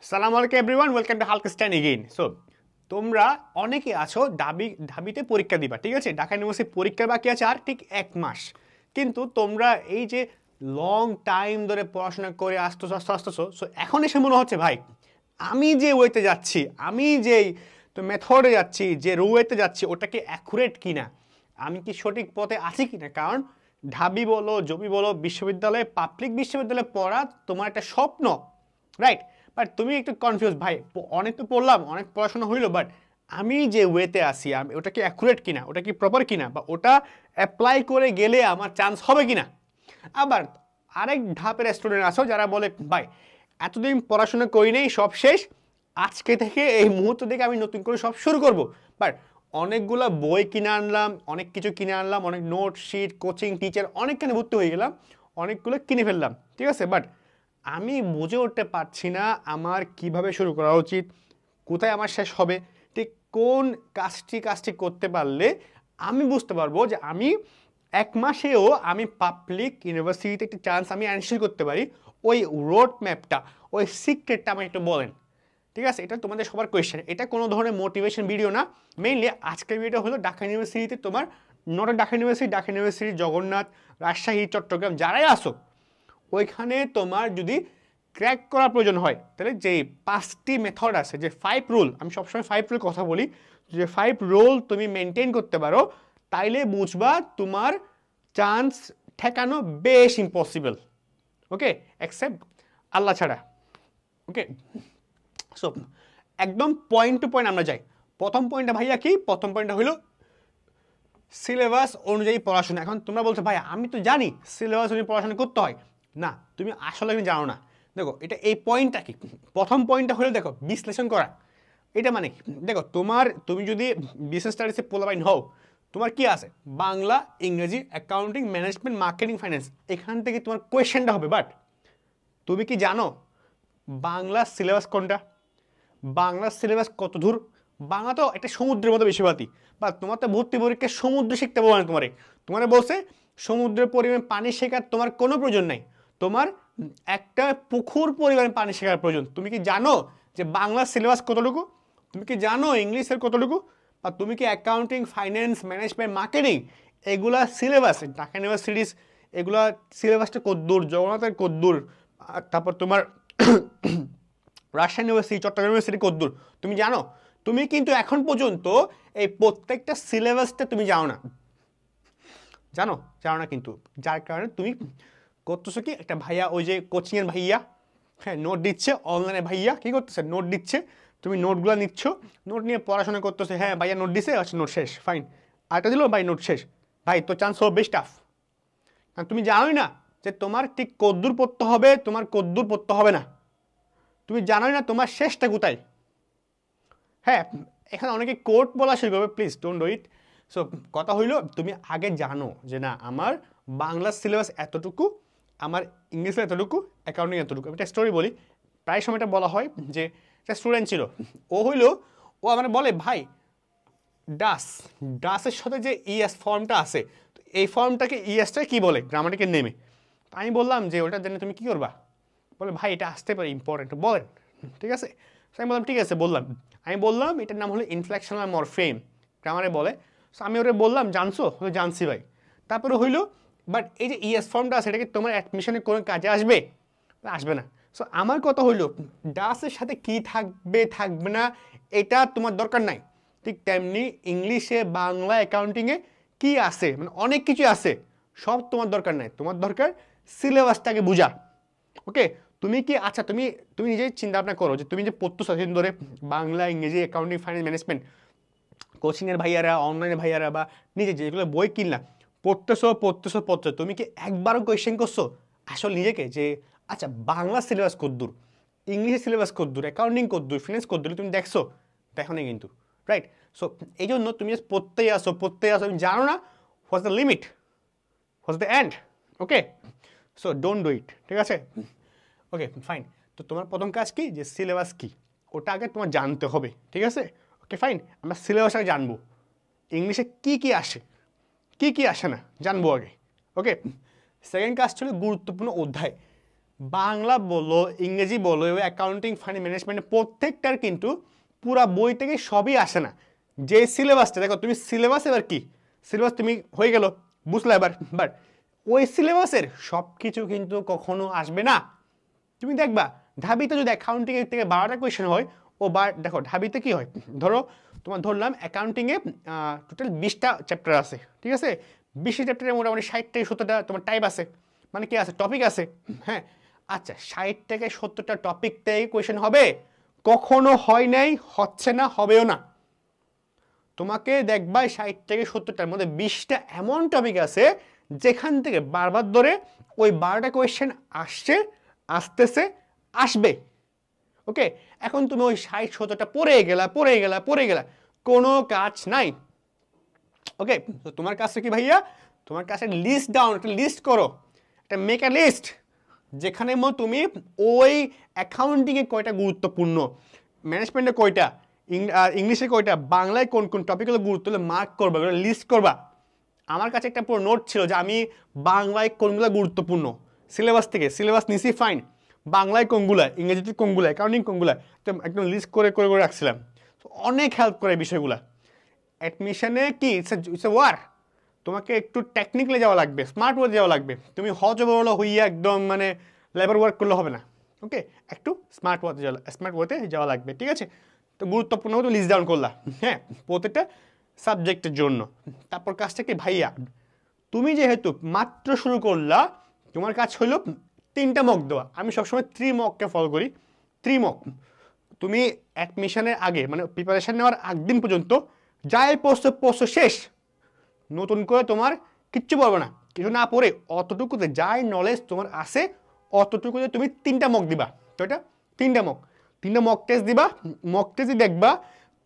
সালাম আলাইকুম everyone, welcome to হালকস্টাইন এগেইন। সো তোমরা অনেকে আছো ঢাবিতে পরীক্ষা দিবা, ঠিক আছে? ঢাকা ইউনিভার্সিটি পরীক্ষা বাকি আছে আর ঠিক 1 মাস। কিন্তু তোমরা এই যে লং টাইম ধরে পড়াশোনা করে আসতেছো, সো এখন এসে মনে হচ্ছে ভাই আমি যে ওয়েতে যাচ্ছি, আমি যেই তো মেথডে যাচ্ছি, যে ওয়েতে যাচ্ছি, ওটা কি অ্যাকুরেট কিনা, আমি কি সঠিক পথে আছি কিনা। কারণ ঢাবি বলো, জবি বলো, বিশ্ববিদ্যালয়ে, পাবলিক বিশ্ববিদ্যালয়ে পড়া তোমার একটা স্বপ্ন, রাইট? বাট তুমি একটু কনফিউজ ভাই, অনেক তো পড়লাম, অনেক পড়াশোনা হইলো, বাট আমি যে ওয়েতে আসি, আমি ওটা কি অ্যাকুরেট কিনা, ওটা কি প্রপার কিনা, বা ওটা অ্যাপ্লাই করে গেলে আমার চান্স হবে কিনা। আবার আরেক ধাপের স্টুডেন্ট আছো যারা বলে ভাই এতদিন পড়াশোনা করি নেই, সব শেষ, আজকে থেকে এই মুহূর্ত থেকে আমি নতুন করে সব শুরু করব। বাট অনেকগুলো বই কিনে আনলাম, অনেক কিছু কিনে আনলাম, অনেক নোট শিট, কোচিং টিচার অনেকখানে ভর্তি হয়ে গেলাম, অনেকগুলো কিনে ফেললাম, ঠিক আছে? বাট আমি বুঝে উঠতে পারছি না আমার কিভাবে শুরু করা উচিত, কোথায় আমার শেষ হবে, ঠিক কোন কাজটি করতে পারলে আমি বুঝতে পারবো যে আমি 1 মাসেও আমি পাবলিক ইউনিভার্সিটিতে একটা চান্স আমি এনশিওর করতে পারি। ওই রোড ম্যাপটা, ওই সিক্রেটটা আমাকে একটু বলেন, ঠিক আছে? এটা তোমাদের সবার কোয়েশ্চেন, এটা কোনো ধরনের মোটিভেশন ভিডিও না। মেইনলি আজকের ভিডিও হলো ঢাকা ইউনিভার্সিটিতে তোমার, not Dhaka University, Dhaka University, Jagannath, Rajshahi, Chattogram যারাই আসো, ওইখানে তোমার যদি ক্র্যাক করার প্রয়োজন হয় তাহলে যে 5টি মেথড আছে, যে 5 রুল, আমি সবসময় 5 রুল কথা বলি, যে 5 রুল তুমি মেনটেন করতে পারো, তাইলে বুঝবা তোমার চান্স ঠেকানো বেশ ইম্পসিবল। ওকে, অ্যাকসেপ্ট আল্লাহ ছাড়া। ওকে, সো একদম পয়েন্ট টু পয়েন্ট আমরা যাই। প্রথম পয়েন্টটা ভাইয়া কি? প্রথম পয়েন্টটা হলো সিলেবাস অনুযায়ী পড়াশোনা। এখন তোমরা বলছো ভাই আমি তো জানি সিলেবাস অনুযায়ী পড়াশোনা করতে হয়। না, তুমি আসলে তুমি জানো না। দেখো এটা এই পয়েন্টটা কি, প্রথম পয়েন্টটা হলো দেখো বিশ্লেষণ করা। এটা মানে কি? দেখো তুমি যদি বিজনেস স্টাডিজে পোলাবাইন হও, তোমার কি আছে? বাংলা, ইংরেজি, অ্যাকাউন্টিং, ম্যানেজমেন্ট, মার্কেটিং, ফাইন্যান্স, এখান থেকে তোমার কোয়েশ্চেনটা হবে। বাট তুমি কি জানো বাংলা সিলেবাস কোনটা, বাংলার সিলেবাস কত দূর? বাংলা তো একটা সমুদ্রের মতো বেশিরভাগই, বা তোমার তো ভর্তি পরীক্ষায় সমুদ্র শিখতে পারবো না। তোমার বলছে সমুদ্রের পরিমাণ পানি শেখার তোমার কোনো প্রয়োজন নাই, তোমার একটা পুকুর পরিমাণ পানি শেখার প্রয়োজন। তুমি কি জানো যে বাংলার সিলেবাস কতটুকু? তুমি কি জানো ইংলিশের কতটুকু? বা তুমি কি অ্যাকাউন্টিং, ফাইন্যান্স, ম্যানেজমেন্ট, মার্কেটিং, এগুলা সিলেবাস ঢাকা ইউনিভার্সিটিস, এগুলা সিলেবাসটা কদ্দূর, জগন্নাথের কদ্দূর, তারপর তোমার রাজশাহী ইউনিভার্সিটি, চট্টগ্রাম ইউনিভার্সিটি কদ্দূর তুমি জানো? তুমি কিন্তু এখন পর্যন্ত এই প্রত্যেকটা সিলেবাসটা তুমি জানো না, জানো জানো না কিন্তু। যার কারণে তুমি করতেছো কি, একটা ভাইয়া, ওই যে কোচিংয়ের ভাইয়া, হ্যাঁ নোট দিচ্ছে, অনলাইনে ভাইয়া কী করতেছে, নোট দিচ্ছে, তুমি নোটগুলো নিচ্ছ, নোট নিয়ে পড়াশোনা করতেছে। হ্যাঁ ভাইয়া নোট দিছে, আচ্ছা নোট শেষ, ফাইন, আরেকটা দিল, ভাই নোট শেষ। ভাই তোর চান্স হবে বেশ টাফ, কারণ তুমি জানোই না যে তোমার ঠিক কদ্দূর পড়তে হবে, তোমার কদ্দূর পড়তে হবে না, তুমি জানোই না তোমার শেষটা কোথায়। হ্যাঁ, এখানে অনেকে কোর্ট বলা শুরু করবে, please don't do it. So কথা হইলো তুমি আগে জানো যে না আমার বাংলা সিলেবাস এতটুকু, আমার ইংলিশে এতটুকু, অ্যাকাউন্টিং এতটুকু। আমি একটা স্টোরি বলি, প্রায় সময়টা বলা হয় যে একটা স্টুডেন্ট ছিল, ও আমার বলে ভাই ডাস, ডাসের সাথে যে ইএস ফর্মটা আছে, তো এই ফর্মটাকে ইএসটা কী বলে গ্রামাটিকের নেমে। তো আমি বললাম যে ওটা জেনে তুমি কী করবা? বলে ভাই এটা আসতে পারে, ইম্পর্টেন্ট, বলেন। ঠিক আছে, আমি বললাম ঠিক আছে, আমি বললাম এটার নাম হলো ইনফ্লেকশনাল মরফেম, গ্রামারে বলে। সো আমি ওরা বললাম জানছো? জানছি ভাই। তারপরে হইলো, বাট এই যে ইএস ফর্মটা আছে এটা কি তোমার অ্যাডমিশনে কোনো কাজে আসবে? আসবে না। সো আমার কথা হইলো ডাসের সাথে কি থাকবে থাকবে না এটা তোমার দরকার নাই। ঠিক তেমনি ইংলিশে, বাংলা, অ্যাকাউন্টিংয়ে কি আছে, মানে অনেক কিছু আছে, সব তোমার দরকার নাই, তোমার দরকার সিলেবাসটাকে বোঝা। ওকে, তুমি কি, আচ্ছা তুমি তুমি নিজেই চিন্তা ভাবনা করো যে তুমি যে পড়তেছো সেদিন ধরে বাংলা, ইংরেজি, অ্যাকাউন্টিং, ফাইন্যান্স, ম্যানেজমেন্ট, কোচিংয়ের ভাইয়ারা, অনলাইনের ভাইয়ারা, বা নিজে যেগুলো বই কিনলা, পড়তেছো, তুমি কি একবারও কোয়েশ্চেন করছো আসলে নিজেকে যে আচ্ছা বাংলা সিলেবাস কদ্দূর, ইংলিশের সিলেবাস কদ্দূর, অ্যাকাউন্টিং কদ্দূর, ফিনান্স কদ্দূর, তুমি দেখছো? দেখো না কিন্তু, রাইট? সো এই জন্য তুমি জাস্ট পড়তেই আসো, তুমি জানো না what's the limit, what's the end. Okay, so don't do it, ঠিক আছে? Okay fine. তো তোমার প্রথম কাজ কি, যে সিলেবাস কি ওটা আগে তোমার জানতে হবে, ঠিক আছে? ওকে ফাইন, আমরা সিলেবাস আগে জানবো, ইংলিশে কি কি আসে, কি কি আসে না জানবো আগে। ওকে, সেকেন্ড কাজ ছিল গুরুত্বপূর্ণ অধ্যায়। বাংলা বলো ইংরেজি বলো অ্যাকাউন্টিং ফাইন্যান্স ম্যানেজমেন্ট প্রত্যেকটার কিন্তু পুরা বই থেকে সবই আসে না। যে সিলেবাসটা দেখো তুমি সিলেবাস এবার কি সিলেবাস তুমি হয়ে গেল বুঝলে এবার, বাট ওই সিলেবাসের সব কিছু কিন্তু কখনো আসবে না। তুমি দেখবা ঢাবিতে যদি অ্যাকাউন্টিং এর থেকে 12টা কোয়েশ্চেন হয়, ও দেখো ঢাবিতে কি হয়, ধরো তোমার ধরলাম অ্যাকাউন্টিংয়ে টোটাল 20টা চ্যাপ্টার আছে, ঠিক আছে, 20টা চ্যাপ্টারে মোটামুটি 60 থেকে 70টা তোমার টাইপ আছে, মানে কি আছে টপিক আছে। হ্যাঁ, আচ্ছা 60 থেকে 70টা টপিক থেকে কোয়েশ্চেন হবে? কখনো হয় নাই, হচ্ছে না, হবেও না। তোমাকে দেখবা 60 থেকে 70টার মধ্যে 20টা এমন টপিক আছে যেখান থেকে বারবার ধরে ওই 12টা কোয়েশ্চেন আসছে, আসতেছে, আসবে। ওকে, এখন তুমি ওই 60-70টা পড়ে গেলা, কোনো কাজ নাই। ওকে, তো তোমার কাছে কি ভাইয়া, তোমার কাছে লিস্ট ডাউন, একটা লিস্ট করো, একটা মেক আ লিস্ট, যেখানে তুমি ওই অ্যাকাউন্টিংয়ে কয়টা গুরুত্বপূর্ণ, ম্যানেজমেন্টে কয়টা, ইংলিশে কয়টা, বাংলায় কোন কোন টপিকগুলো গুরুত্ব হলে মার্ক করবা, লিস্ট করবা। আমার কাছে একটা পুরো নোট ছিল যে আমি বাংলায় কোনগুলো গুরুত্বপূর্ণ সিলেবাস থেকে, সিলেবাস নিছি ফাইন, বাংলায় কোনগুলো, ইংরেজিতে কোনগুলো, অ্যাকাউন্টিং কোনগুলো, তো একদম লিস্ট করে করে করে রাখছিলাম। অনেক হেল্প করে বিষয়গুলো। অ্যাডমিশনে কি ইটস এ ওয়ার, তোমাকে একটু টেকনিক্যালি যাওয়া লাগবে, স্মার্ট ওয়ে যাওয়া লাগবে। তুমি হজবরল হইয়া একদম মানে লেবার ওয়ার্ক করলে হবে না। ওকে, একটু স্মার্ট ওয়েতে যাওয়া লাগবে, ঠিক আছে। তো গুরুত্বপূর্ণ তো লিস্ট ডাউন করলা, হ্যাঁ, প্রত্যেকটা সাবজেক্টের জন্য। তারপর কাজটা কি ভাইয়া, তুমি যেহেতু মাত্র শুরু করলা, তোমার কাজ হলো 3টা মক দেওয়া। আমি সবসময় 3 মককে ফলো করি। 3 মক তুমি অ্যাডমিশনের আগে মানে প্রিপারেশন নেওয়ার আগদিন পর্যন্ত যাই পড়ছো শেষ, নতুন করে তোমার কিচ্ছু পড়বে না, কিছু না পড়ে অতটুকুতে যাই নলেজ তোমার আছে অতটুকুতে তুমি 3টা মক দিবা। তো এটা 3টা মক টেস্ট দিবা। মক টেস্টে দেখবা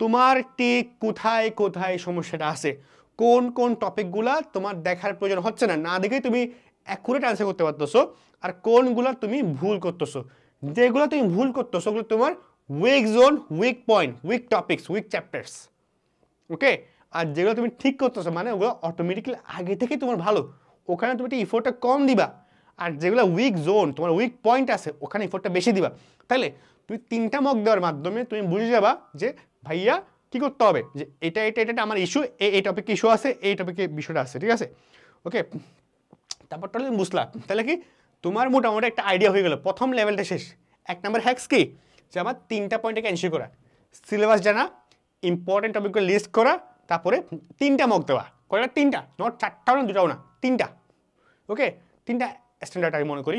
তোমার ঠিক কোথায় কোথায় সমস্যাটা আছে, কোন কোন টপিকগুলা তোমার দেখার প্রয়োজন হচ্ছে না, না দেখেই তুমি অ্যাকুরেট আনসার করতে পারতেছো, আর কোনগুলা তুমি ভুল করতেছো। যেগুলো তুমি ভুল করতেছো ওগুলো তোমার weak zone, weak point, weak topics, weak chapters. Okay, আর যেগুলো তুমি ঠিক করতেছো মানে ওগুলো অটোমেটিক্যালি আগে থেকে তোমার ভালো, ওখানে তুমি একটু ইফোর্টটা কম দিবা। আর যেগুলো উইক জোন, তোমার উইক পয়েন্ট আছে, ওখানে ইফোর্টটা বেশি দিবা। তাহলে তুমি 3টা মক দেওয়ার মাধ্যমে তুমি বুঝে যাবা যে ভাইয়া কী করতে হবে, যে এটা এটা এটা আমার ইস্যু, এই টপিক ইস্যু আছে, এই টপিকে বিষয়টা আছে, ঠিক আছে। ওকে, তারপর তাহলে তুমি বুঝলা, তাহলে কি তোমার মোটামুটি একটা আইডিয়া হয়ে গেল, প্রথম লেভেলটা শেষ। 1 নম্বর হ্যাক্স কি, যে আমার 3টা পয়েন্টকে এনশিওর করা, সিলেবাস জানা, ইম্পর্টেন্ট টপিকগুলো লিস্ট করা, তারপরে 3টা মক দেওয়া। কয়টা? 3টা, নট 4টাও না 2টাও না, 3টা। ওকে, 3টা স্ট্যান্ডার্ড আমি মনে করি।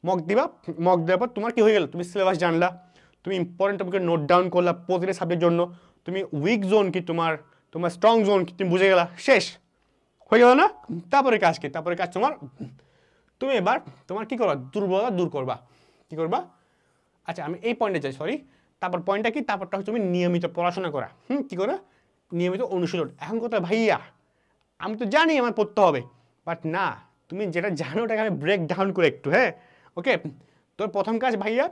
মক দিবা, মক দেওয়ার পর তোমার কি হয়ে গেল, তুমি সিলেবাস জানলা, তুমি ইম্পর্টেন্ট টপিকে নোট ডাউন করলা প্রতিটা সাবজেক্টের জন্য, তুমি উইক জোন কি তোমার, তোমার স্ট্রং জোন কি তুমি বুঝে গেলা, শেষ হয়ে গেল না। তারপরে কাজ কি, তারপরে কাজ তোমার, তুমি এবার তোমার কি করবা, দুর্বলতা দূর করবা। কি করবা, আচ্ছা আমি এই পয়েন্টে যাই, সরি। তারপর পয়েন্টটা কি, তারপরটা হচ্ছে তুমি নিয়মিত পড়াশোনা করা। কি করে, নিয়মিত অনুশীলন। এখন কথা ভাইয়া আমি তো জানি আমার পড়তে হবে, বাট না, তুমি যেটা জানো ওটাকে আমি ব্রেক ডাউন করে একটু, হ্যাঁ। ওকে, তোর প্রথম কাজ ভাইয়া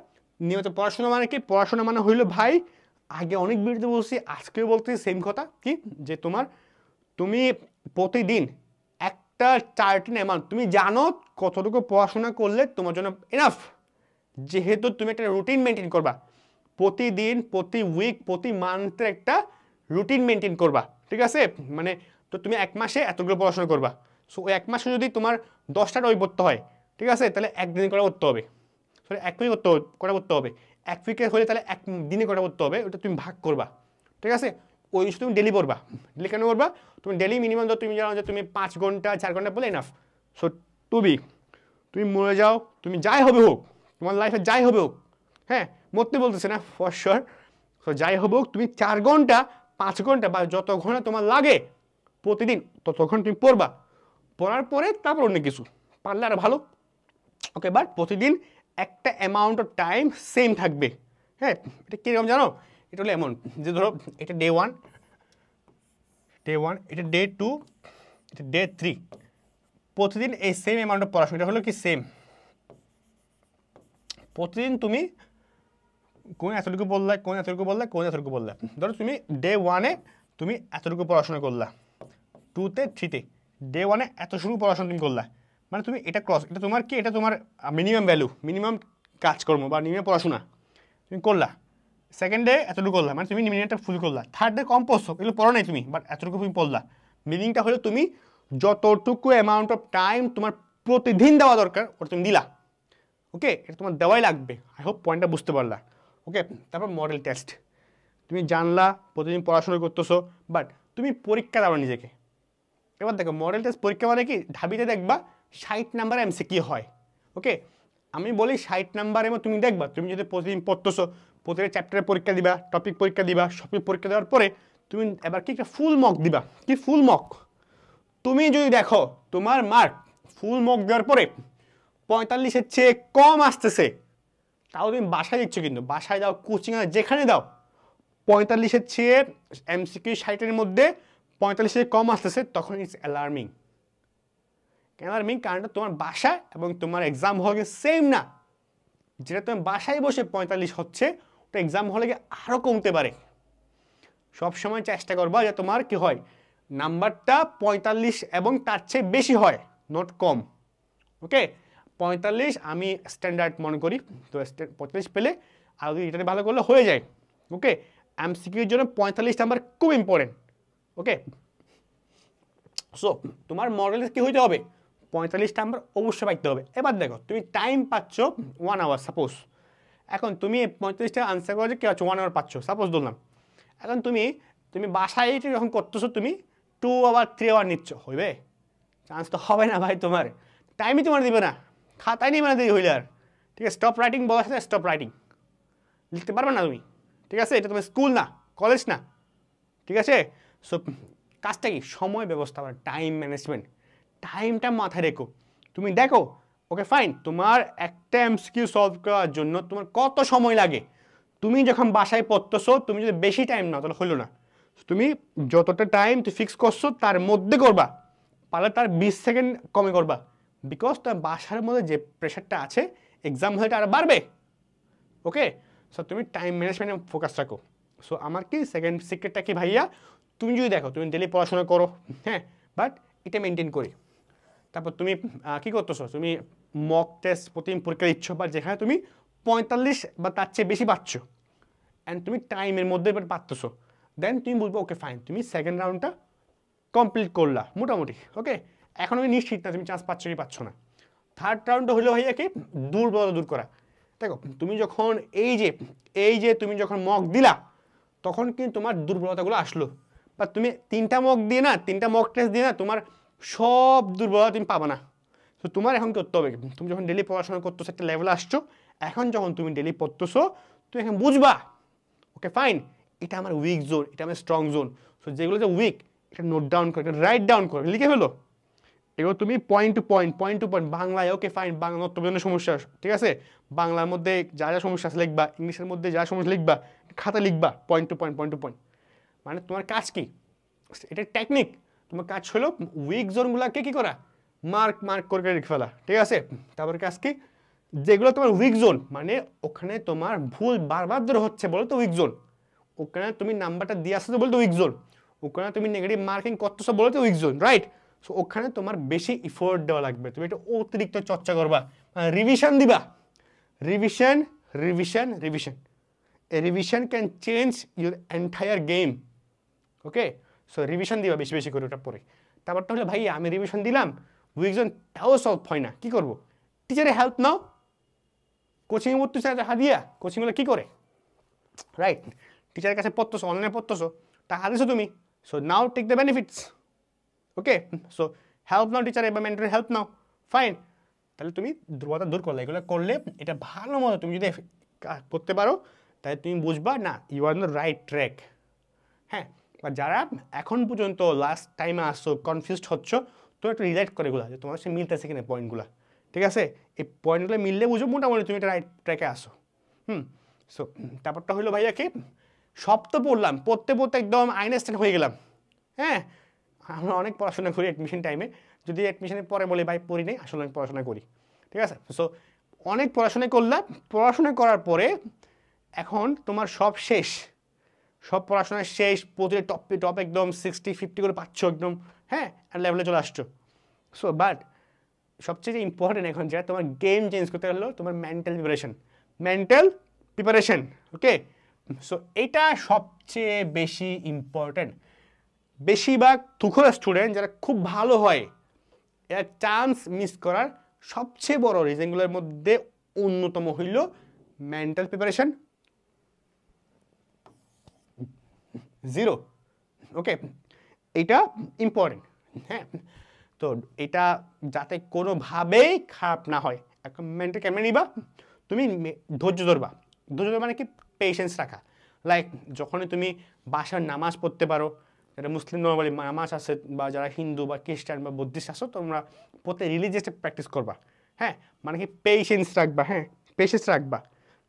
নিয়মিত পড়াশোনা। মানে কি, পড়াশোনা মানে হইলো ভাই, আগে অনেক ভিডিওতে বলছি, আজকেও বলতেছি সেম কথা, কি যে তুমি প্রতিদিন একটা চার্টিন অ্যামাউন্ট, তুমি জানো কতটুকু পড়াশোনা করলে তোমার জন্য এনাফ। যেহেতু তুমি একটা রুটিন মেনটেন করবা, প্রতিদিন, প্রতি উইক, প্রতি মান্থের একটা রুটিন মেনটেন করবা, ঠিক আছে। মানে তো তুমি 1 মাসে এতগুলো পড়াশোনা করবা। সো ওই 1 মাসে যদি তোমার 10টা বই পড়তে হয়, ঠিক আছে, তাহলে 1 দিনে করা করতে হবে, সরি 1 উইকে করতে হবে। 1 উইকে হলে তাহলে 1 দিনে করা করতে হবে, ওটা তুমি ভাগ করবা, ঠিক আছে। ওই জিনিস তুমি ডেলি পড়বা। ডেলি কেন করবা, তুমি ডেলি মিনিমাম তুমি জানো যে তুমি 5 ঘন্টা 4 ঘন্টা বলে এনাফ। সো তুমি মরে যাও, তুমি যাই হবে হোক, তোমার লাইফে যাই হবে হোক, হ্যাঁ, মরতে বলতেছে না ফর শিওর। সো যাই হবে হোক, তুমি 4 ঘন্টা 5 ঘন্টা বা যত ঘন্টা তোমার লাগে প্রতিদিন ততক্ষণ তুমি পড়বা। পড়ার পরে তারপর অন্য কিছু পারলে আর ভালো। ওকে, বাট প্রতিদিন একটা অ্যামাউন্ট অফ টাইম সেম থাকবে। হ্যাঁ, এটা কীরকম জানো, এটা হলো এমন যে ধরো এটা ডে 1, এটা ডে 2, এটা ডে 3, প্রতিদিন এই সেম অ্যামাউন্ট অফ পড়াশোনা। এটা হলো কি সেম, প্রতিদিন তুমি কোন এতটুকু বললা। ধরো তুমি ডে 1-এ তুমি এতটুকু পড়াশোনা করলা, 2-তে 3-তে, ডে 1-এ এতটুকু পড়াশোনা তুমি করলা, মানে তুমি এটা ক্রস, এটা তোমার কি, এটা তোমার মিনিমাম ভ্যালু, মিনিমাম কাজকর্ম বা মিনিমাম পড়াশোনা তুমি করলা। সেকেন্ড ডে এতটুকু করলা, মানে তুমি মিনিমামটা ফুল করলা। থার্ড ডে কম পড়ছো, এগুলো পড়ো নাই তুমি, বাট এতটুকু তুমি পড়লা। মিনিংটা হলো তুমি যতটুকু অ্যামাউন্ট অফ টাইম তোমার প্রতিদিন দেওয়া দরকার ওটা তুমি দিলা। ওকে, এটা তোমার দেওয়াই লাগবে। আই হোপ পয়েন্টটা বুঝতে পারলা। ওকে, তারপর মডেল টেস্ট। তুমি জানলা প্রতিদিন পড়াশোনা করতেছো, বাট তুমি পরীক্ষা দাও নিজেকে। এবার দেখো মডেল টেস্ট পরীক্ষা মানে কি, ঢাবিতে দেখবা 60 নাম্বার এমসিকিউ হয়। ওকে, আমি বলি 60 নাম্বারের মধ্যে তুমি দেখবা, তুমি যদি প্রতিদিন পড়তেছো, প্রতিটা চ্যাপ্টারে পরীক্ষা দিবা, টপিক পরীক্ষা দিবা, সবই পরীক্ষা দেওয়ার পরে তুমি এবার কি একটা ফুল মক দিবা। কি ফুল মক? তুমি যদি দেখো তোমার মার্ক ফুল মক দেওয়ার পরে 45-এর চেয়ে কম আসতেছে, তাও তুমি বাসায় দিচ্ছ, কিন্তু বাসায় দাও, কোচিংয়ে যেখানে দাও, 45-এর চেয়ে এমসিকিউ 60-এর মধ্যে 45-এর কম আসতেছে, তখন ইটস অ্যালার্মিং। অ্যালার্মিং কারণটা তোমার বাসা এবং তোমার এক্সাম হলে সেম না। যেটা তোমার বাসায় বসে 45 হচ্ছে, ওটা এক্সাম হলে গিয়ে আরও কমতে পারে। সবসময় চেষ্টা করবা যে তোমার কি হয়, নাম্বারটা 45 এবং তার চেয়ে বেশি হয়, নট কম। ওকে, 45 আমি স্ট্যান্ডার্ড মনে করি, তো 45 পেলে আর যদি এটাতে ভালো করলে হয়ে যায়। ওকে, এমসিকিউর জন্য 45 নাম্বার খুব ইম্পর্টেন্ট। ওকে, সো তোমার মডেলে কি হইতে হবে, 45 নাম্বার অবশ্যই পাইতে হবে। এবার দেখো তুমি টাইম পাচ্ছ 1 আওয়ার সাপোজ। এখন তুমি 45টা আনসার করে কি হচ্ছে 1 আওয়ার পাচ্ছ সাপোজ ধরলাম। এখন তুমি বাসায় যখন করতেছো তুমি 2 আওয়ার 3 আওয়ার নিচ্ছ, হইবে? চান্স তো হবে না ভাই, তোমার টাইমই তোমার দিবে না, খাতায় নিবে না দেরি হইলে আর। ঠিক আছে, স্টপ রাইটিং বলার সাথে স্টপ রাইটিং লিখতে পারবে না তুমি। ঠিক আছে, এটা তোমার স্কুল না, কলেজ না। ঠিক আছে, সো কাজটা কি, সময় ব্যবস্থাপনা, টাইম ম্যানেজমেন্ট। টাইমটা মাথায় রেখো। তুমি দেখো, ওকে ফাইন, তোমার একটা এমসিকিউ সলভ করার জন্য তোমার কত সময় লাগে। তুমি যখন বাসায় পড়তেছো, তুমি যদি বেশি টাইম নাও তাহলে হলো না। তুমি যতটা টাইম তুমি ফিক্স করছো তার মধ্যে করবা, পারলে তার 20 সেকেন্ড কমে করবা। বিকজ তার বাসার মধ্যে যে প্রেশারটা আছে, এক্সাম হলে আরও বাড়বে। ওকে, সো তুমি টাইম ম্যানেজমেন্টে ফোকাস রাখো। সো আমার কি সেকেন্ড সিক্রেটটা কি ভাইয়া, তুমি যদি দেখো তুমি ডেলি পড়াশোনা করো, হ্যাঁ, বাট এটা মেনটেন করি। তারপর তুমি কী করতেছো, তুমি মক টেস্ট প্রতিদিন পরীক্ষা দিচ্ছ, বা যেখানে তুমি 45 বা তার চেয়ে বেশি পাচ্ছ, অ্যান্ড তুমি টাইমের মধ্যে এবার পাচ্ছো, দেন তুমি বলবো ওকে ফাইন, তুমি সেকেন্ড রাউন্ডটা কমপ্লিট করলা মোটামুটি। ওকে, এখন আমি নিশ্চিত না তুমি চান্স পাচ্ছ কি পাচ্ছ না। থার্ড রাউন্ডটা হলো ভাইয়া কি, দুর্বলতা দূর করা। দেখো তুমি যখন এই যে তুমি যখন মক দিলা, তখন কিন্তু তোমার দুর্বলতাগুলো আসলো, বা তুমি 3টা মক টেস্ট দিয়ে না তোমার সব দুর্বলতা তুমি পাবা না। তো তোমার এখন করতে হবে, তুমি যখন ডেলি পড়াশোনা করতেছো একটা লেভেলে আসছো, এখন যখন তুমি ডেলি পড়তেছো তুমি এখন বুঝবা ওকে ফাইন, এটা আমার উইক জোন, এটা আমার স্ট্রং জোন। সো যেগুলো যে উইক, এটা নোট ডাউন করে, এটা রাইট ডাউন করে লিখে ফেলো। এগুলো তুমি পয়েন্ট টু পয়েন্ট বাংলায়, ওকে ফাইন, বাংলা নত্যজনের সমস্যা, ঠিক আছে, বাংলার মধ্যে যা যা সমস্যা আছে লিখবা, ইংলিশের মধ্যে যা সমস্যা লিখবা, খাতা লিখবা পয়েন্ট টু পয়েন্ট। মানে তোমার কাজ কি, এটা টেকনিক। তোমার কাজ হলো উইক জোনগুলোকে কী করা, মার্ক করে লিখে ফেলা। ঠিক আছে, তারপরে কাজ কি, যেগুলো তোমার উইক জোন, মানে ওখানে তোমার ভুল বারবার ধরে হচ্ছে বলো তো উইক জোন, ওখানে তুমি নাম্বারটা দিয়ে আসছো বলতে উইক জোন, ওখানে তুমি নেগেটিভ মার্কিং করতেছো বলতে উইক জোন, রাইট। সো ওখানে তোমার বেশি ইফোর্ট দেওয়া লাগবে, তুমি একটু অতিরিক্ত চর্চা করবা, রিভিশন দিবা, revision. A revision can change your entire game. Okay, so revision দিবা বেশি বেশি করে ওটা পরে। তারপরটা হলো ভাই আমি রিভিশন দিলাম, উইক জোন তাও সলভ হয় না, কী করবো? টিচারের হেল্প নাও, কোচিংয়ে পড়তেছে হাদিয়া, কোচিংগুলো কী করে, রাইট, টিচারের কাছে পড়তেছো, অনলাইনে পড়তেছো, টাকা দিছো তুমি, so now take the benefits. Okay, so help নাও টিচারের বা মেন্টরের হেল্প নাও, ফাইন। তাহলে তুমি দুর্বলতা দূর করলে, এগুলো করলে এটা ভালো মতো তুমি যদি করতে পারো, তাহলে তুমি বুঝবা না you are the right track. হ্যাঁ, বা যারা এখন পর্যন্ত লাস্ট টাইমে আসছো কনফিউজড হচ্ছ, তো একটু রিলেট করে এগুলো যে তোমার সে মিলতেছে কিনা পয়েন্টগুলো। ঠিক আছে, এই পয়েন্টগুলো মিললে বুঝো মোটামুটি তুমি একটা রাইট ট্র্যাকে আসো। সো তারপরটা হলো ভাইয়া কি, সব তো পড়লাম, পড়তে একদম আইনস্টাইন হয়ে গেলাম। হ্যাঁ, আমরা অনেক পড়াশোনা করি অ্যাডমিশন টাইমে, যদি অ্যাডমিশনের পরে বলি ভাই পড়ি নেই, আসলে আমি পড়াশোনা করি। ঠিক আছে, সো অনেক পড়াশোনা করলাম, পড়াশোনা করার পরে এখন তোমার সব শেষ, সব পড়াশোনা শেষ, প্রতি টপ একদম 60-50 করে পাচ্ছ একদম, হ্যাঁ, লেভেলে চলে আসছো। সো বাট সবচেয়ে ইম্পর্টেন্ট এখন যেটা তোমার গেম চেঞ্জ করতে হলো তোমার মেন্টাল প্রিপারেশন ওকে। সো এটা সবচেয়ে বেশি ইম্পর্টেন্ট। বেশিরভাগ তুখোড়া স্টুডেন্ট যারা খুব ভালো হয় এরা চান্স মিস করার সবচেয়ে বড় রিজনগুলোর মধ্যে অন্যতম হইল মেন্টাল প্রিপারেশন জিরো ওকে। এটা ইম্পর্টেন্ট হ্যাঁ। তো এটা যাতে কোনোভাবেই খারাপ না হয় এখন মেন্টাল কেমন নিবা তুমি ধৈর্য ধরবা। ধৈর্য মানে কি পেশেন্স রাখা। লাইক যখনই তুমি বাসার নামাজ পড়তে পারো, যারা মুসলিম নর্মালি নামাজ আছে বা যারা হিন্দু বা খ্রিস্টান বা বুদ্ধিস্ট আসো তোমরা প্রত্যেক রিলিজিয়াসটা প্র্যাকটিস করবা হ্যাঁ। মানে কি পেশেন্স রাখবা হ্যাঁ, পেশেন্স রাখবা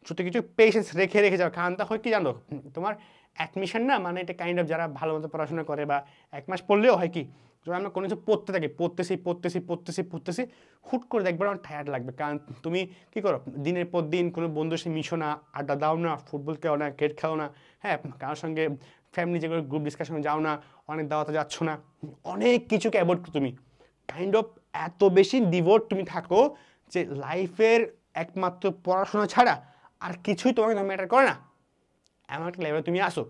ছোটো কিছু পেশেন্স রেখে রেখে যাও। কারণটা হয় কি জানো তোমার অ্যাডমিশন না মানে এটা কাইন্ড অফ যারা ভালো মতো পড়াশোনা করে বা 1 মাস পড়লেও হয় কি যখন আমরা কোনো কিছু পড়তে থাকি পড়তেছি হুট করে দেখবার আমার টায়ার্ড লাগবে। কারণ তুমি কী করো দিনের পর দিন কোনো বন্ধুর সাথে মিশো না, আড্ডা দাও না, ফুটবল খেলো না, ক্রিকেট খেলো না হ্যাঁ, কারোর সঙ্গে ফ্যামিলি যেগুলো গ্রুপ ডিসকাশনে যাও না, অনেক দাওয়াতে যাচ্ছ না, অনেক কিছুকে অ্যাভয়েড করো তুমি। কাইন্ড অফ এত বেশি ডিভোট তুমি থাকো যে লাইফের একমাত্র পড়াশোনা ছাড়া আর কিছুই তোমাকে ম্যাটার করে না। এমন একটা লেভেলে তুমি আসো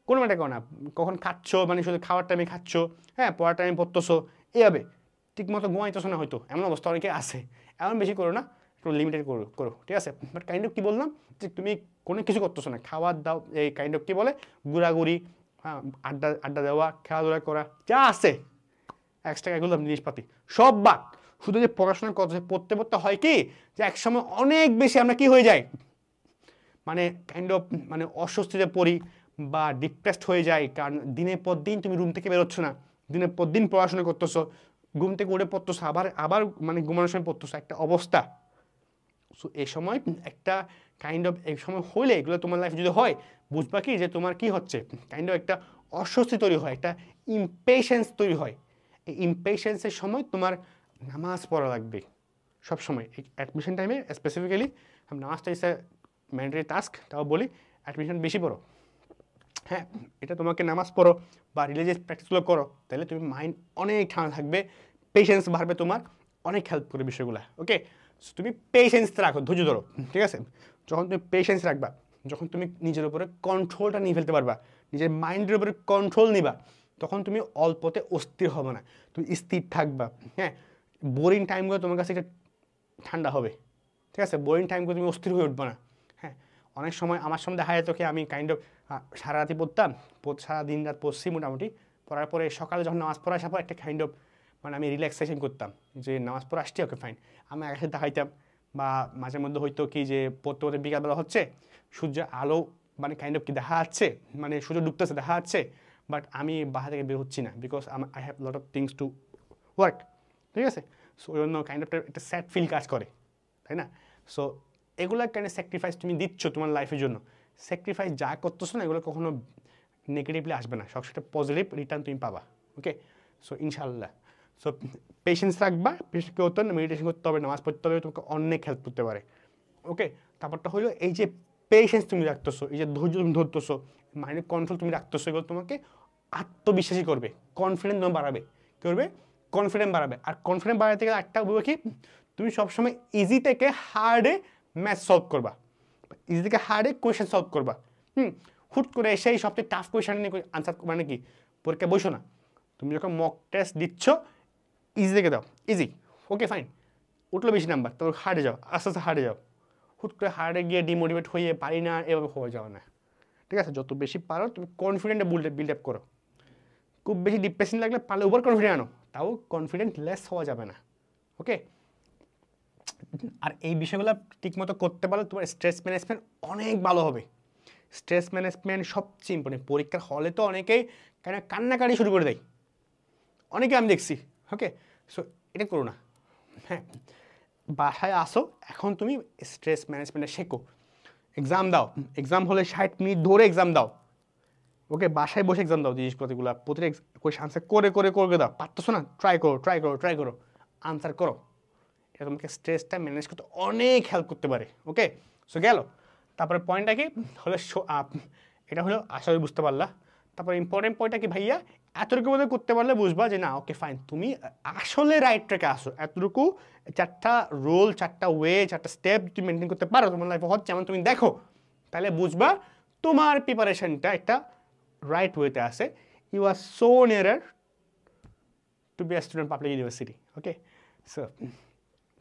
কোনো ম্যাটার করো না। কখন খাচ্ছ মানে শুধু খাওয়ার টাইমে খাচ্ছ হ্যাঁ, পড়ার টাইমে পড়তেছো এভাবে ঠিক মতো ঘুমাইতেছো না হয়তো, এমন অবস্থা অনেকে আছে। এমন বেশি করো না, একটু লিমিটেড করো ঠিক আছে। বাট কাইন্ড অফ কী বললাম যে তুমি কোনো কিছু করতেছো না, খাওয়ার দাও এই কাইন্ড অফ কী বলে ঘোরাঘুরি হ্যাঁ, আড্ডা দেওয়া, খেলাধুলা করা যা আছে এক্সট্রা এগুলো জিনিসপাতি সব বাদ। শুধু যে পড়াশোনা করতে পড়তে হয় কি যে একসময় অনেক বেশি আমরা কি হয়ে যাই মানে কাইন্ড অফ মানে অস্বস্তিতে পড়ি বা ডিপ্রেসড হয়ে যায়। কারণ দিনের পর দিন তুমি রুম থেকে বেরোচ্ছ না, দিনের পর দিন পড়াশোনা করতেছো, ঘুম থেকে উঠে পড়তেছো, আবার মানে ঘুমানোর সময় পড়তেছো, একটা অবস্থা। সো এই সময় একটা কাইন্ড অফ এই সময় হলে এগুলো তোমার লাইফে যদি হয় বুঝবা কি যে তোমার কি হচ্ছে কাইন্ড অফ একটা অস্বস্তি তৈরি হয়, একটা ইমপেশেন্স তৈরি হয়। এই ইমপেশেন্সের সময় তোমার নামাজ পড়া লাগবে সবসময়। এই অ্যাডমিশন টাইমে স্পেসিফিক্যালি নামাজটা ইস এ ম্যান্ডেটরি টাস্ক। তাও বলি অ্যাডমিশন বেশি পড়ো হ্যাঁ, এটা তোমাকে নামাজ পড়ো বা রিলিজিয়াস প্র্যাকটিসগুলো করো তাহলে তুমি মাইন্ড অনেক ঠান্ডা থাকবে, পেশেন্স বাড়বে, তোমার অনেক হেল্প করবে বিষয়গুলো ওকে। সো তুমি পেশেন্স রাখো, ধৈর্য ধরো ঠিক আছে। যখন তুমি পেশেন্স রাখবা, যখন তুমি নিজের উপরে কন্ট্রোলটা নিয়ে ফেলতে পারবা, নিজের মাইন্ডের উপরে কন্ট্রোল নিবা, তখন তুমি অল্পতে অস্থির হবে না, তুমি স্থির থাকবা হ্যাঁ। বোরিং টাইমগুলো তোমার কাছে একটা ঠান্ডা হবে ঠিক আছে, বোরিং টাইমগুলো তুমি অস্থির হয়ে উঠবে না হ্যাঁ। অনেক সময় আমার সামনে দেখা যেত কি আমি কাইন্ড অফ সারা রাতি পড়তাম, সারা দিন রাত পড়ছি মোটামুটি, পড়ার পরে সকালে যখন নামাজ পড়া আসা পর একটা কাইন্ড অফ মানে আমি রিল্যাক্সেশন করতাম যে নামাজ পড়া আসছি ওকে ফাইন, আমি আগে দেখাইতাম। বা মাঝে মধ্যে হয়তো কি যে পড়তে পড়তে বিকালবেলা হচ্ছে, সূর্যের আলো মানে কাইন্ড অফ কি দেখা যাচ্ছে, মানে সূর্য ডুবতেছে দেখা যাচ্ছে, বাট আমি বাসা থেকে বের হচ্ছি না because I have lot of things to work ঠিক আছে। সো ওই জন্য কাইন্ড অফ একটা স্যাড ফিল কাজ করে তাই না। সো এগুলো কাইন্ড স্যাক্রিফাইস তুমি দিচ্ছ তোমার লাইফের জন্য, স্যাক্রিফাইস যা করতেছো না এগুলো কখনো নেগেটিভলি আসবে না, সবসময় পজিটিভ রিটার্ন তুমি পাবা ওকে। সো ইনশাল্লাহ সো পেশেন্স রাখবা, পেশেন্স কী করতে হবে মেডিটেশন করতে হবে, নামাজ পড়তে হবে, তোমাকে অনেক হেল্প করতে পারে ওকে। তারপরটা হলো এই যে পেশেন্স তুমি রাখতেছো, এই যে ধৈর্য তুমি ধরতেছো, মাইন্ডের কন্ট্রোল তুমি রাখতেছো, এগুলো তোমাকে আত্মবিশ্বাসী করবে, কনফিডেন্স তোমার বাড়াবে, কী করবে কনফিডেন্স বাড়াবে। আর কনফিডেন্স বাড়াতে গেলে একটা বলবো কি তুমি সবসময় ইজি থেকে হার্ডে ম্যাথ সলভ করবা, ইজি থেকে হার্ডে কোয়েশ্চেন সলভ করবা হুট করে সেই সবচেয়ে টাফ কোয়েশ্চেন নিয়ে আনসার মানে কি পরীক্ষা বসো না। তুমি যখন মক টেস্ট দিচ্ছ ইজি থেকে দাও, ইজি ওকে ফাইন, উঠলো বেশি নাম্বার তো হার্ডে যাও, আস্তে আস্তে হার্ডে যাও। হুট করে হার্ডে গিয়ে ডিমোটিভেট হয়ে পারি না এভাবে হয়ে যাও না ঠিক আছে। যত বেশি পারো তুমি কনফিডেন্টে বিল্ড আপ করো। খুব বেশি ডিপ্রেশন লাগলে পারলে ওভার কনফিডেন্ট আনো, তাও কনফিডেন্ট লেস হওয়া যাবে না ওকে। আর এই বিষয়গুলো ঠিকমতো করতে পারলে তোমার স্ট্রেস ম্যানেজমেন্ট অনেক ভালো হবে। স্ট্রেস ম্যানেজমেন্ট সবচেয়ে ইম্পর্টেন্ট। পরীক্ষার হলে তো অনেকেই কেন কান্নাকাটি শুরু করে দেয়, অনেকে আমি দেখছি ওকে। সো এটা করো না হ্যাঁ, বাসায় আসো এখন তুমি স্ট্রেস ম্যানেজমেন্টে শেখো, এক্সাম দাও, এক্সাম হলে 60 মিনিট ধরে এক্সাম দাও ওকে। বাসায় বসে এক্সাম দাও, জিনিসপত্রগুলো প্রতিটা কোয়েশ্চেন আনসার করে দাও, পারতেছো না ট্রাই করো আনসার করো। এটা তোমাকে স্ট্রেসটা ম্যানেজ করতে অনেক হেল্প করতে পারে ওকে। সো গেল তারপরে পয়েন্টটা কি হলো এটা হলো আশা করি বুঝতে পারলা। তারপরে ইম্পর্টেন্ট পয়েন্টটা কি ভাইয়া এতটুকু মধ্যে করতে পারলে বুঝবা যে না ওকে ফাইন, তুমি আসলে রাইট ট্র্যাকে আসো। এতটুকু 4টা রোল, 4টা ওয়ে, 4টা স্টেপ তুমি মেনটেন করতে পারো তোমার লাইফে হচ্ছে যেমন তুমি দেখো, তাহলে বুঝবা তোমার প্রিপারেশনটা একটা রাইট ওয়েতে আছে। You are so nearer to be a student public university. Okay, so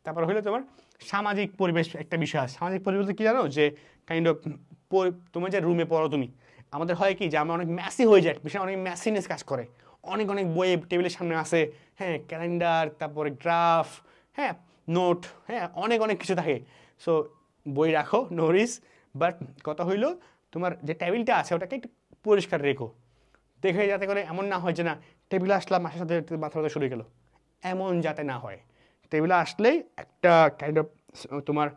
তারপর হলো তোমার সামাজিক পরিবেশ একটা বিষয় আছে। সামাজিক পরিবেশ কি জানো, যে কাইন্ড অফ তোমার যে রুমে পড়ো তুমি, আমাদের হয় কি যে আমরা অনেক ম্যাসি হয়ে যায়, বিষয় অনেক ম্যাসিনেস কাজ করে, অনেক অনেক বই টেবিলের সামনে আসে, হ্যাঁ ক্যালেন্ডার, তারপরে গ্রাফ, হ্যাঁ নোট, হ্যাঁ অনেক অনেক কিছু থাকে। সো বই রাখো, নো রিস, বাট কথা হইলো তোমার যে টেবিলটা আছে ওটাকে একটু পরিষ্কার রেখো, দেখে যাতে করে এমন না হয় যে না টেবিলে আসলাম মাসের সাথে মাথা ব্যথা শুরু গেলো, এমন যাতে না হয়। টেবিলে আসলেই একটা কাইন্ড অফ তোমার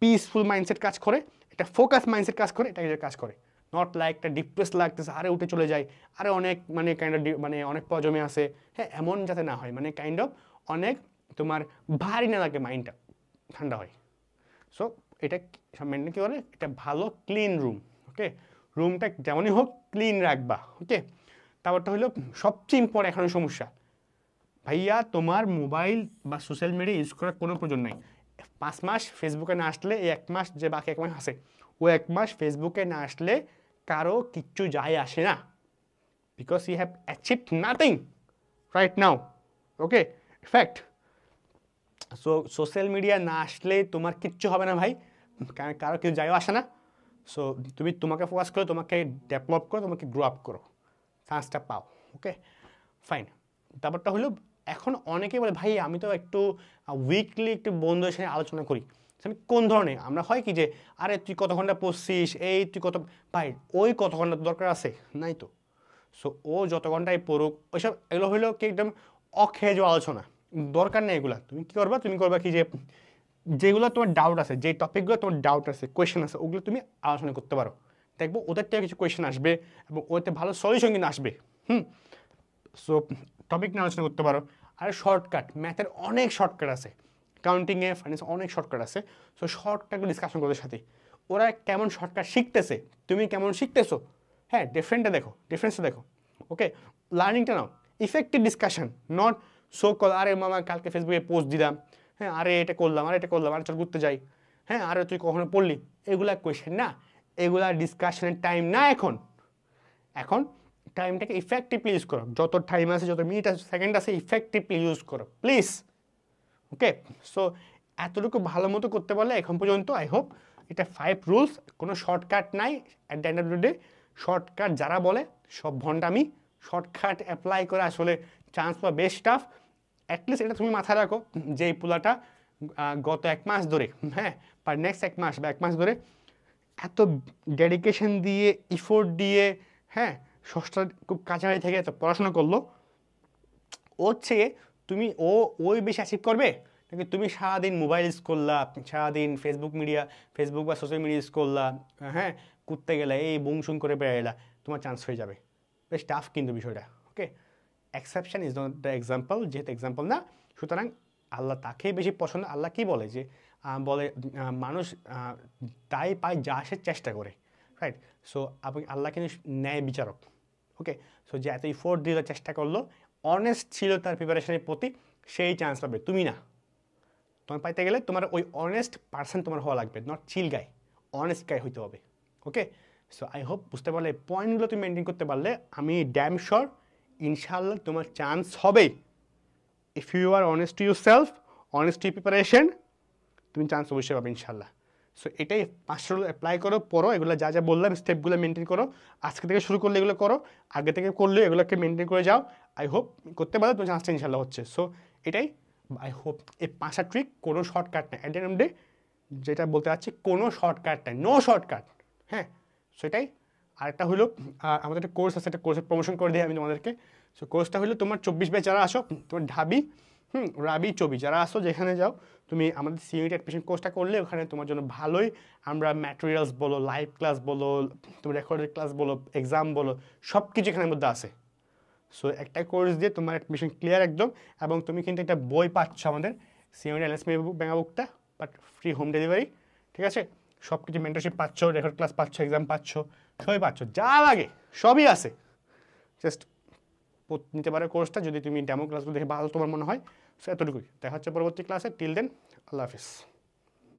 পিসফুল মাইন্ডসেট কাজ করে, একটা ফোকাস মাইন্ডসেট কাজ করে, এটা কাজ করে, নট লাইক একটা ডিপ্রেস লাগতেছে আরে উঠে চলে যায়, আরে অনেক মানে কাইন্ড অফ মানে অনেক পর জমে আসে, হ্যাঁ এমন যাতে না হয়, মানে কাইন্ড অফ অনেক তোমার ভারী না লাগে, মাইন্ডটা ঠান্ডা হয়। সো এটা মেনটেন কী করে, একটা ভালো ক্লিন রুম। ওকে, রুমটা যেমনই হোক ক্লিন রাখবা। ওকে, তারপরটা হলো সবচেয়ে ইম্পর্টেন্ট এখন সমস্যা, ভাইয়া তোমার মোবাইল বা সোশ্যাল মিডিয়া ইউজ করার কোনো প্রয়োজন নাই। 5 মাস ফেসবুকে না আসলে এই 1 মাস যে বাকি 1 মাস আছে, ও 1 মাস ফেসবুকে না আসলে কারো কিচ্ছু যায় আসে না, because you have achieved nothing right now. Okay, fact. So social media না আসলে তোমার কিচ্ছু হবে না ভাই, কারো কিছু যায় আসে না। সো তুমি তোমাকে ফোকাস করো, তোমাকে ডেভেলপ করো, তোমাকে গ্রো আপ করো, চান্সটা পাও। Okay fine. তারপরটা হলো এখন অনেকেই বলে ভাই আমি তো একটু উইকলি একটু বন্ধুদের সাথে আলোচনা করি, আমি কোন ধরনের, আমরা হয় কি যে আরে তুই কত ঘন্টা পড়ছিস, এই তুই কত, ভাই ওই কত ঘন্টা দরকার আছে নাই তো। সো ও যত ঘন্টায় পড়ুক, ওইসব এগুলো হইলো কি একদম অখেজ আলোচনা, দরকার নেই এগুলা। তুমি কী করবা, তুমি করবা কি যে যেগুলো তোমার ডাউট আছে, যে টপিকগুলো তোমার ডাউট আছে, কোয়েশ্চেন আছে, ওগুলো তুমি আলোচনা করতে পারো, দেখবো ওদের থেকে কিছু কোয়েশ্চেন আসবে এবং ওতে ভালো সলিউশন কিন্তু আসবে। সো টপিক নিয়ে আলোচনা করতে পারো। আর শর্টকাট, ম্যাথের অনেক শর্টকাট আছে, কাউন্টিংয়ে ফাইন্যান্স অনেক শর্টকাট আছে। সো শর্টকাটগুলো ডিসকাশন করতে সাথে ওরা কেমন শর্টকাট শিখতেছে, তুমি কেমন শিখতেছো, হ্যাঁ ডিফারেন্টটা দেখো, ডিফারেন্সটা দেখো। ওকে, লার্নিংটা নাও, effective discussion, not so call আরে মামা কালকে ফেসবুকে পোস্ট দিলাম, হ্যাঁ আরে এটা করলাম, আরে এটা করলাম, আরে চল ঘুরতে যাই, হ্যাঁ আরে তুই কখনো পড়লি, এগুলা কোয়েশ্চেন না, এগুলা ডিসকাশনের টাইম না। এখন এখন টাইমটাকে ইফেক্টিভলি ইউজ করো, যত টাইম আছে, যত মিনিট আছে, সেকেন্ড আছে, ইফেক্টিভলি ইউজ করো প্লিজ। ওকে, সো এতটুকু ভালো মতো করতে পারলে এখন পর্যন্ত আই হোপ এটা 5 রুলস, কোনো শর্টকাট নাই। At the end of the day shortcut যারা বলে সব ভণ্ডামি, শর্টকাট অ্যাপ্লাই করে আসলে চান্স পাওয়া বেশ টাফ। অ্যাটলিস্ট এটা তুমি মাথায় রাখো যে এই পোলাটা গত 1 মাস ধরে, হ্যাঁ বা নেক্সট 1 মাস বা 1 মাস ধরে এত ডেডিকেশন দিয়ে, ইফোর্ট দিয়ে, হ্যাঁ ষষ্ঠটার খুব কাছাকাছি থেকে এত পড়াশোনা করলো, ওর চেয়ে তুমি ওই বেশি অ্যাচিভ করবে নাকি তুমি সারাদিন মোবাইল ইউজ করলা, সারাদিন ফেসবুক বা সোশ্যাল মিডিয়া ইউজ করলা, হ্যাঁ করতে গেলে এই বুংসুং করে বেড়াইলা, তোমার চান্স হয়ে যাবে। বেশ টাফ কিন্তু বিষয়টা। Okay, exception is not the example, যেহেতু এক্সাম্পল না, সুতরাং আল্লাহ তাকে বেশি পছন্দ। আল্লাহ কি বলে যে বলে মানুষ তাই পায় যা সে চেষ্টা করে, রাইট। সো আপনি আল্লাহ কিন্তু ন্যায় বিচারক। ওকে, সো যে এত ইফোর্ট দিয়ে চেষ্টা করলো, অনেস্ট ছিল তার প্রিপারেশনের প্রতি, সেই চান্স পাবে, তুমি না। তোমার পাইতে গেলে তোমার ওই অনেস্ট পার্সন তোমার হওয়া লাগবে, নট চিল গাই, অনেস্ট গাই হইতে হবে। ওকে, সো আই হোপ বুঝতে পারলে পয়েন্টগুলো তুমি মেনটেন করতে পারলে আমি ড্যাম শিওর ইনশাআল্লাহ তোমার চান্স হবে। If you are honest to yourself, honest to preparation, তুমি চান্স অবশ্যই পাবে ইনশাআল্লাহ। সো এটাই 5টা রুল অ্যাপ্লাই করো, পড়ো, এগুলো যা যা বললাম স্টেপগুলো মেনটেন করো, আজকে থেকে শুরু করলে এগুলো করো, আগে থেকে করলে এগুলোকে মেনটেন করে যাও। আই হোপ করতে পারো, তোমার চান্সটা ইনশাআল্লাহ হচ্ছে। সো এটাই আই হোপ। এই 5টা ট্রিক কোনো শর্টকাট নেই, at the end off day যেটা বলতে চাচ্ছি কোনো শর্টকাট নেই, নো শর্টকাট। হ্যাঁ, সেটাই। আরেকটা হলো আমাদের একটা কোর্স আছে, একটা কোর্সের প্রমোশন করে দিই আমি তোমাদেরকে। সো কোর্সটা হলো তোমার 24 ব্যাচ যারা আসো, তোমার ঢাবি রাবি 24 যারা আসো, যেখানে যাও তুমি আমাদের সিইউটি অ্যাডমিশন কোর্সটা করলে ওখানে তোমার জন্য ভালোই আমরা ম্যাটেরিয়ালস বলো, লাইভ ক্লাস বলো, তুমি রেকর্ডেড ক্লাস বলো, এক্সাম বলো, সব কিছু এখানের মধ্যে আছে। সো একটা কোর্স দিয়ে তোমার অ্যাডমিশন ক্লিয়ার একদম, এবং তুমি কিন্তু একটা বই পাচ্ছ আমাদের সিইউটি এনএসএম ব্যাঙ্গা বুকটা, বাট ফ্রি হোম ডেলিভারি, ঠিক আছে। সব কিছু মেন্টরশিপ পাচ্ছ, রেকর্ড ক্লাস পাচ্ছ, এক্সাম পাচ্ছ, সবই পাচ্ছ, যা লাগে সবই আছে, জাস্ট নিতে পারো কোর্সটা, যদি তুমি ডেমো ক্লাসগুলো দেখে ভালো তোমার মনে হয়। সো এতটুকুই, দেখা হচ্ছে পরবর্তী ক্লাসে। টিল দেন, আল্লাহ হাফিজ।